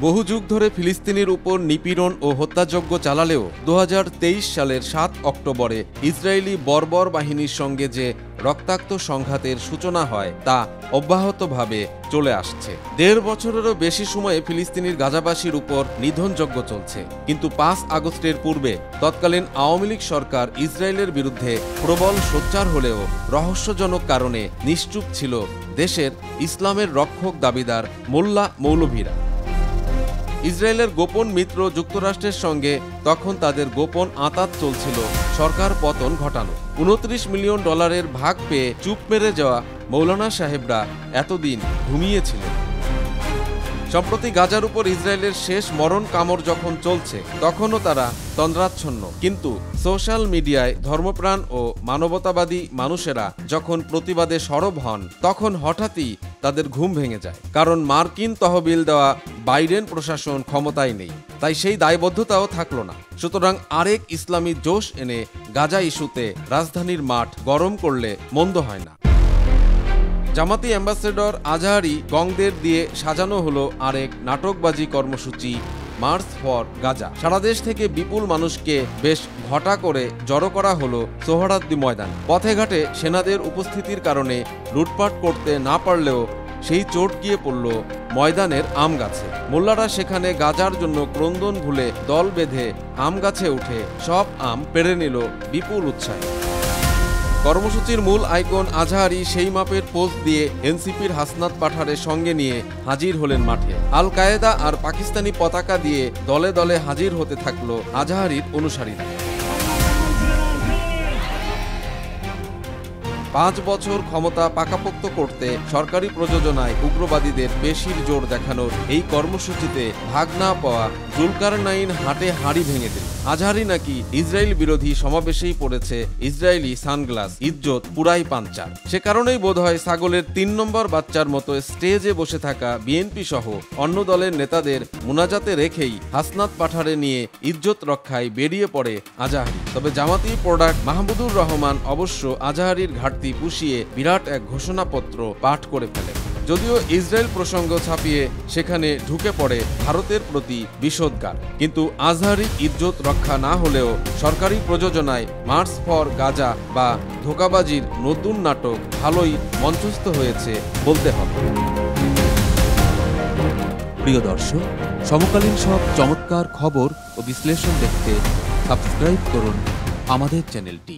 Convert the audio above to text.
বহু যুগ ধরে ফিলিস্তিনির উপর নিপীড়ন ও হত্যাযজ্ঞ চালালেও 2023 সালের 7 অক্টোবরে ইসরায়েলি বর্বর বাহিনীর সঙ্গে যে রক্তাক্ত সংঘাতের সূচনা হয় তা অব্যাহতভাবে চলে আসছে। 1.5 বছরেরও বেশি সময়ে ফিলিস্তিনির গাজাবাসীর উপর নিধনযজ্ঞ চলছে। কিন্তু 5 আগস্টের পূর্বে তৎকালীন আওয়ামী লীগ সরকার ইসরায়েলের বিরুদ্ধে প্রবল সোচ্চার হলেও রহস্যজনক কারণে নিশ্চুপ ছিল দেশের ইসলামের রক্ষক দাবিদার মোল্লা মৌলভীরা। ইসরায়েলের গোপন মিত্র যুক্তরাষ্ট্রের সঙ্গে তখন তাদের গোপন আঁতাত চলছিল সরকার পতন ঘটানো। $29 মিলিয়ন ভাগ পেয়ে চুপ মেরে যাওয়া মৌলানা সাহেবরা এতদিন ঘুমিয়েছিলেন। সম্প্রতি গাজার উপর ইসরায়েলের শেষ মরণ কামড় যখন চলছে তখনও তারা তন্দ্রাচ্ছন্ন। কিন্তু সোশ্যাল মিডিয়ায় ধর্মপ্রাণ ও মানবতাবাদী মানুষেরা যখন প্রতিবাদে সরব হন তখন হঠাৎই তাদের ঘুম ভেঙে যায়। কারণ মার্কিন তহবিল দেওয়া বাইডেন প্রশাসন ক্ষমতায় নেই, তাই সেই দায়বদ্ধতাও থাকলো না। সুতরাং আরেক ইসলামী জোশ এনে গাজা ইস্যুতে রাজধানীর মাঠ গরম করলে মন্দ হয় না। জামাতি অ্যাম্বাসেডর আজহারি গংদের দিয়ে সাজানো হলো আরেক নাটকবাজি কর্মসূচি মার্চ ফর গাজা। সারা দেশ থেকে বিপুল মানুষকে বেশ ঘটা করে জড়ো করা হলো সোহরাওয়ার্দী ময়দান। পথে ঘাটে সেনাদের উপস্থিতির কারণে লুটপাট করতে না পারলেও সেই চোট গিয়ে পড়ল ময়দানের আম গাছে। মোল্লারা সেখানে গাজার জন্য ক্রন্দন ভুলে দল বেঁধে আম গাছে উঠে সব আম পেড়ে নিল বিপুল উৎসাহে। কর্মসূচির মূল আইকন আজহারি সেই মাপের পোস্ট দিয়ে এনসিপির হাসনাত পাঠারের সঙ্গে নিয়ে হাজির হলেন মাঠে। আল কায়েদা আর পাকিস্তানি পতাকা দিয়ে দলে দলে হাজির হতে থাকলো আজহারির অনুসারীরা। 5 বছর ক্ষমতা পাকাপোক্ত করতে সরকারি প্রযোজনায় উগ্রবাদীদের পেশির জোর দেখানোর এই কর্মসূচিতে ভাগ না পাওয়া জুলকারনাইন হাটে হাঁড়ি ভেঙে দিল। আজহারি নাকি ইসরায়েল বিরোধী সমাবেশেই পড়েছে ইসরায়েলি সানগ্লাস, ইজ্জত পুরাই পাঞ্চার। সে কারণেই বোধহয় ছাগলের 3 নম্বর বাচ্চার মতো স্টেজে বসে থাকা বিএনপি সহ অন্য দলের নেতাদের মুনাজাতে রেখেই হাসনাত পাঠারে নিয়ে ইজ্জত রক্ষায় বেরিয়ে পড়ে আজহারি। তবে জামাতি প্রোডাক্ট মাহমুদুর রহমান অবশ্য আজহারির ঘাটতি পুষিয়ে বিরাট এক ঘোষণাপত্র পাঠ করে ফেলে। যদিও ইসরায়েল প্রসঙ্গ ছাপিয়ে সেখানে ঢুকে পড়ে ভারতের প্রতি বিষোদ্গার। কিন্তু আজহারি ইজ্জত রক্ষা না হলেও সরকারি প্রযোজনায় মার্চ ফর গাজা বা ধোঁকাবাজির নতুন নাটক ভালোই মঞ্চস্থ হয়েছে বলতে হবে। প্রিয় দর্শক, সমকালীন সব চমৎকার খবর ও বিশ্লেষণ দেখতে সাবস্ক্রাইব করুন আমাদের চ্যানেলটি।